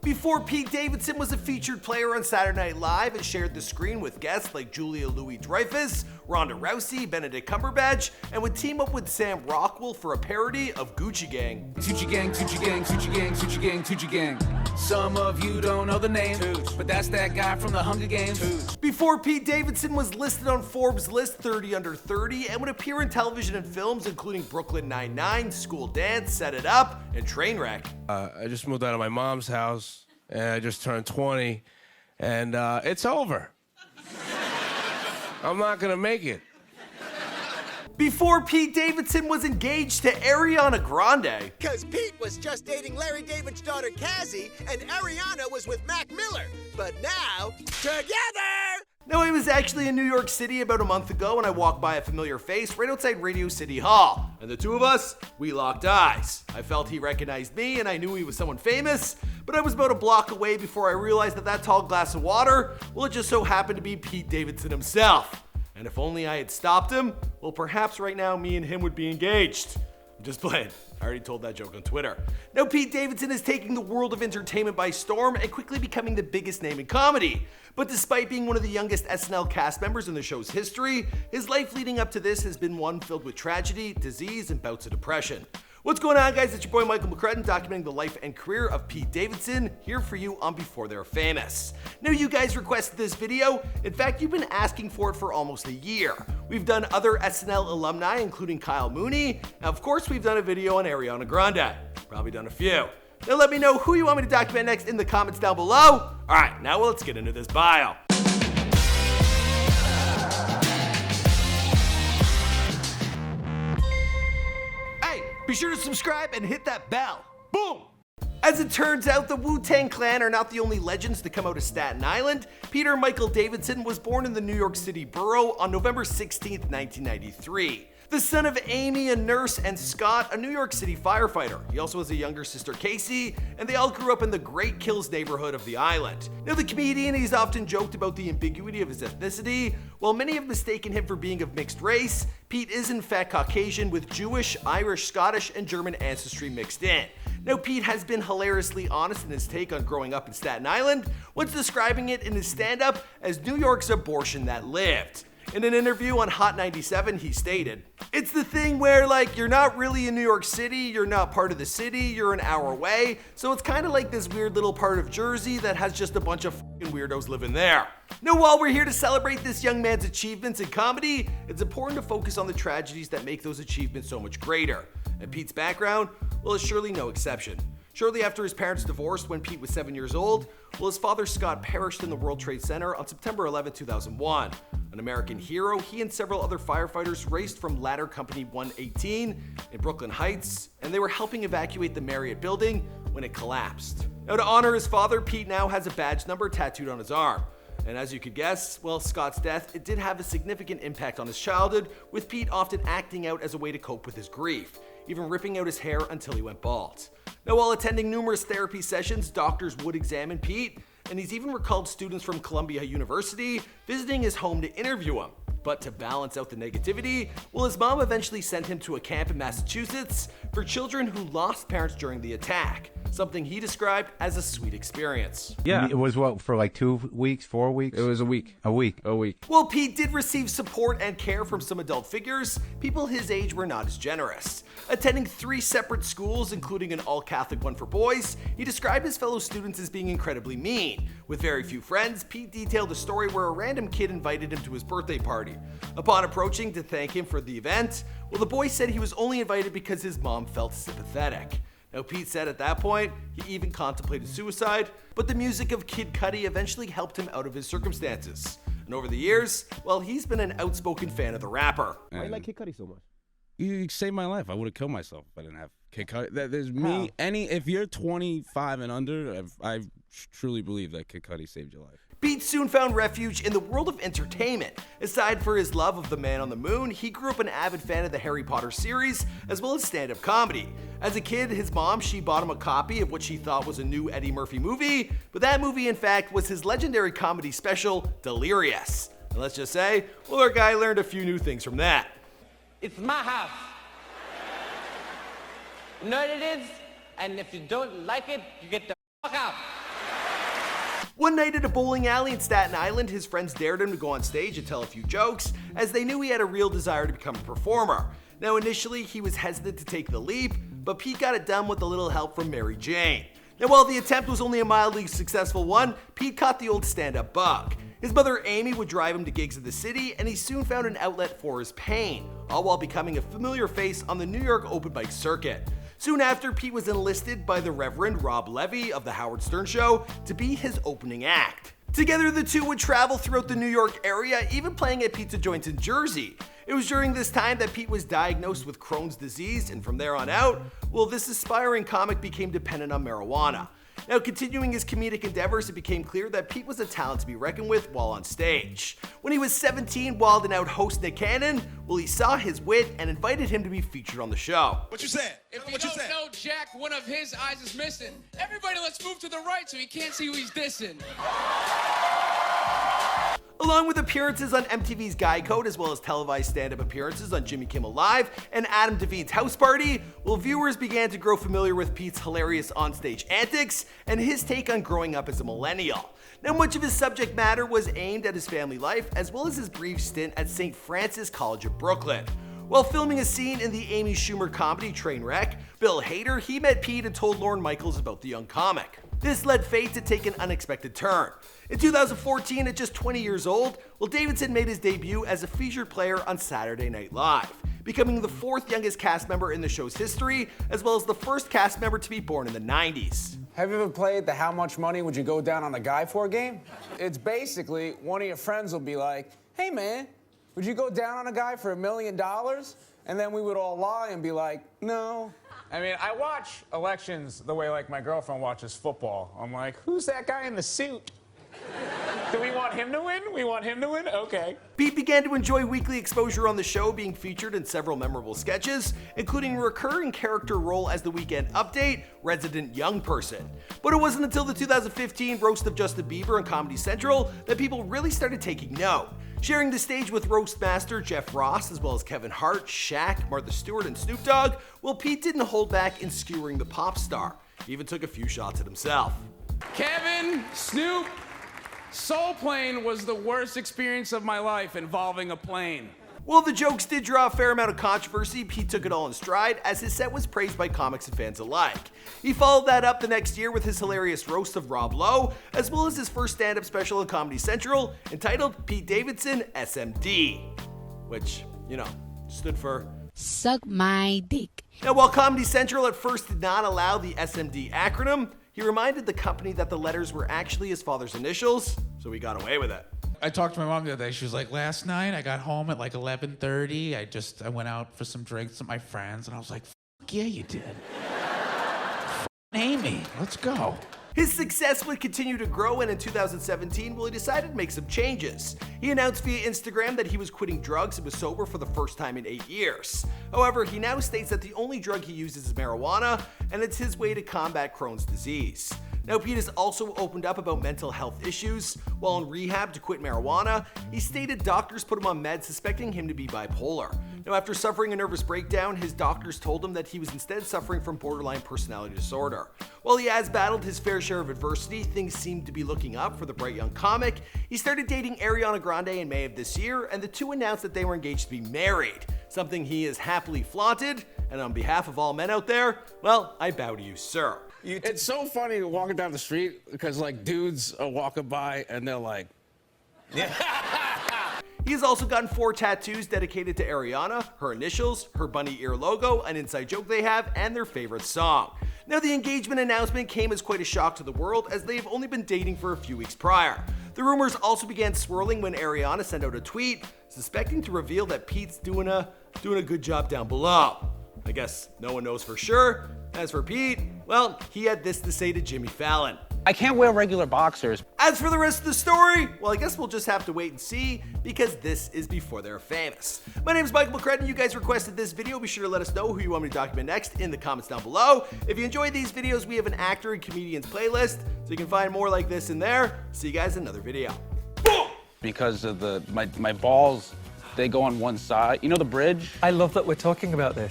Before Pete Davidson was a featured player on Saturday Night Live and shared the screen with guests like Julia Louis-Dreyfus, Ronda Rousey, Benedict Cumberbatch, and would team up with Sam Rockwell for a parody of Gucci Gang. Gucci Gang, Gucci Gang, Gucci Gang, Gucci Gang, Gucci Gang. Some of you don't know the name, but that's that guy from the Hunger Games. Before Pete Davidson was listed on Forbes' list 30 Under 30 and would appear in television and films including Brooklyn Nine-Nine, School Dance, Set It Up, and Trainwreck. I just moved out of my mom's house, and I just turned 20, and it's over. I'm not gonna make it. Before Pete Davidson was engaged to Ariana Grande. Cause Pete was just dating Larry David's daughter Cassie, and Ariana was with Mac Miller. But now, together! No, I was actually in New York City about a month ago when I walked by a familiar face right outside Radio City Hall. And the two of us, we locked eyes. I felt he recognized me and I knew he was someone famous, but I was about a block away before I realized that tall glass of water, well, it just so happened to be Pete Davidson himself. And if only I had stopped him, well, perhaps right now me and him would be engaged. I'm just playing. I already told that joke on Twitter. Now, Pete Davidson is taking the world of entertainment by storm and quickly becoming the biggest name in comedy. But despite being one of the youngest SNL cast members in the show's history, his life leading up to this has been one filled with tragedy, disease, and bouts of depression. What's going on, guys? It's your boy Michael McCrudden documenting the life and career of Pete Davidson here for you on Before They're Famous. Now, you guys requested this video. In fact, you've been asking for it for almost a year. We've done other SNL alumni, including Kyle Mooney. Now, of course, we've done a video on Ariana Grande. Probably done a few. Now, let me know who you want me to document next in the comments down below. All right, now let's get into this bio. Be sure to subscribe and hit that bell. Boom! As it turns out, the Wu-Tang Clan are not the only legends to come out of Staten Island. Peter Michael Davidson was born in the New York City borough on November 16, 1993. The son of Amy, a nurse, and Scott, a New York City firefighter. He also has a younger sister, Casey, and they all grew up in the Great Kills neighborhood of the island. Now, the comedian, he's often joked about the ambiguity of his ethnicity. While many have mistaken him for being of mixed race, Pete is in fact Caucasian with Jewish, Irish, Scottish, and German ancestry mixed in. Now, Pete has been hilariously honest in his take on growing up in Staten Island, once describing it in his stand-up as New York's abortion that lived. In an interview on Hot 97, he stated, "It's the thing where, like, you're not really in New York City, you're not part of the city, you're an hour away, so it's kind of like this weird little part of Jersey that has just a bunch of fucking weirdos living there." Now, while we're here to celebrate this young man's achievements in comedy, it's important to focus on the tragedies that make those achievements so much greater. And Pete's background, well, is surely no exception. Shortly after his parents divorced when Pete was 7 years old, well, his father Scott perished in the World Trade Center on September 11, 2001. An American hero, he and several other firefighters raced from Ladder Company 118 in Brooklyn Heights, and they were helping evacuate the Marriott building when it collapsed. Now, to honor his father, Pete now has a badge number tattooed on his arm. And as you could guess, well, Scott's death, it did have a significant impact on his childhood, with Pete often acting out as a way to cope with his grief, even ripping out his hair until he went bald. Now, while attending numerous therapy sessions, doctors would examine Pete, and he's even recalled students from Columbia University visiting his home to interview him. But to balance out the negativity, well, his mom eventually sent him to a camp in Massachusetts for children who lost parents during the attack, something he described as a sweet experience. Yeah. It was what, for like 2 weeks, 4 weeks? It was a week. A week. While Pete did receive support and care from some adult figures, people his age were not as generous. Attending 3 separate schools, including an all-Catholic one for boys, he described his fellow students as being incredibly mean. With very few friends, Pete detailed a story where a random kid invited him to his birthday party. Upon approaching to thank him for the event, well, the boy said he was only invited because his mom felt sympathetic. Now, Pete said at that point, he even contemplated suicide, but the music of Kid Cudi eventually helped him out of his circumstances. And over the years, well, he's been an outspoken fan of the rapper. Why do you like Kid Cudi so much? You saved my life. I would have killed myself if I didn't have Kid Cudi. There's me. If you're 25 and under, I truly believe that Kid Cudi saved your life. Pete soon found refuge in the world of entertainment. Aside for his love of The Man on the Moon, he grew up an avid fan of the Harry Potter series, as well as stand-up comedy. As a kid, his mom, she bought him a copy of what she thought was a new Eddie Murphy movie, but that movie, in fact, was his legendary comedy special, Delirious. And let's just say, well, our guy learned a few new things from that. It's my house. You know what it is? And if you don't like it, you get the fuck out. One night at a bowling alley in Staten Island, his friends dared him to go on stage and tell a few jokes, as they knew he had a real desire to become a performer. Now initially, he was hesitant to take the leap, but Pete got it done with a little help from Mary Jane. Now while the attempt was only a mildly successful one, Pete caught the old stand-up bug. His mother Amy would drive him to gigs in the city, and he soon found an outlet for his pain, all while becoming a familiar face on the New York open mic circuit. Soon after, Pete was enlisted by the Reverend Rob Levy of The Howard Stern Show to be his opening act. Together, the two would travel throughout the New York area, even playing at pizza joints in Jersey. It was during this time that Pete was diagnosed with Crohn's disease, and from there on out, well, this aspiring comic became dependent on marijuana. Now, continuing his comedic endeavors, it became clear that Pete was a talent to be reckoned with while on stage. When he was 17, Wild and Out host Nick Cannon, well, he saw his wit and invited him to be featured on the show. What you said? If you don't know Jack, one of his eyes is missing. Everybody, let's move to the right so he can't see who he's dissing. Along with appearances on MTV's Guy Code, as well as televised stand-up appearances on Jimmy Kimmel Live and Adam Devine's House Party, well, viewers began to grow familiar with Pete's hilarious onstage antics and his take on growing up as a millennial. Now, much of his subject matter was aimed at his family life, as well as his brief stint at St. Francis College of Brooklyn. While filming a scene in the Amy Schumer comedy Trainwreck, Bill Hader, he met Pete and told Lorne Michaels about the young comic. This led fate to take an unexpected turn. In 2014, at just 20 years old, well, Davidson made his debut as a featured player on Saturday Night Live, becoming the fourth youngest cast member in the show's history, as well as the first cast member to be born in the 90s. Have you ever played the how much money would you go down on a guy for game? It's basically one of your friends will be like, hey man, would you go down on a guy for $1 million? And then we would all lie and be like, no. I mean, I watch elections the way, like, my girlfriend watches football. I'm like, who's that guy in the suit? Do we want him to win? We want him to win? Okay. Pete began to enjoy weekly exposure on the show, being featured in several memorable sketches, including a recurring character role as the Weekend Update, Resident Young Person. But it wasn't until the 2015 roast of Justin Bieber on Comedy Central that people really started taking note. Sharing the stage with roast master Jeff Ross, as well as Kevin Hart, Shaq, Martha Stewart, and Snoop Dogg, well, Pete didn't hold back in skewering the pop star. He even took a few shots at himself. Kevin, Snoop, Soul Plane was the worst experience of my life involving a plane. While the jokes did draw a fair amount of controversy, Pete took it all in stride, as his set was praised by comics and fans alike. He followed that up the next year with his hilarious roast of Rob Lowe, as well as his first stand-up special on Comedy Central, entitled Pete Davidson SMD, which, you know, stood for Suck My Dick. Now, while Comedy Central at first did not allow the SMD acronym, he reminded the company that the letters were actually his father's initials, so he got away with it. I talked to my mom the other day. She was like, last night I got home at like 11:30. I went out for some drinks with my friends, and I was like, fuck yeah, you did. Amy, let's go. His success would continue to grow, and in 2017, well, he decided to make some changes. He announced via Instagram that he was quitting drugs and was sober for the first time in 8 years. However, he now states that the only drug he uses is marijuana, and it's his way to combat Crohn's disease. Now, Pete has also opened up about mental health issues. While in rehab to quit marijuana, he stated doctors put him on meds suspecting him to be bipolar. Now, after suffering a nervous breakdown, his doctors told him that he was instead suffering from borderline personality disorder. While he has battled his fair share of adversity, things seem to be looking up for the bright young comic. He started dating Ariana Grande in May of this year, and the two announced that they were engaged to be married, something he has happily flaunted. And on behalf of all men out there, well, I bow to you, sir. It's so funny walking down the street because, like, dudes are walking by and they're like, He has also gotten 4 tattoos dedicated to Ariana, her initials, her bunny ear logo, an inside joke they have, and their favorite song. Now, the engagement announcement came as quite a shock to the world, as they've only been dating for a few weeks prior. The rumors also began swirling when Ariana sent out a tweet, suspecting to reveal that Pete's doing a good job down below. I guess no one knows for sure. As for Pete, well, he had this to say to Jimmy Fallon. I can't wear regular boxers. As for the rest of the story, well, I guess we'll just have to wait and see, because this is before they're famous. My name is Michael McCredden. You guys requested this video. Be sure to let us know who you want me to document next in the comments down below. If you enjoyed these videos, we have an actor and comedians playlist, so you can find more like this in there. See you guys in another video. Boom! Because of my balls, they go on one side. You know the bridge? I love that we're talking about this.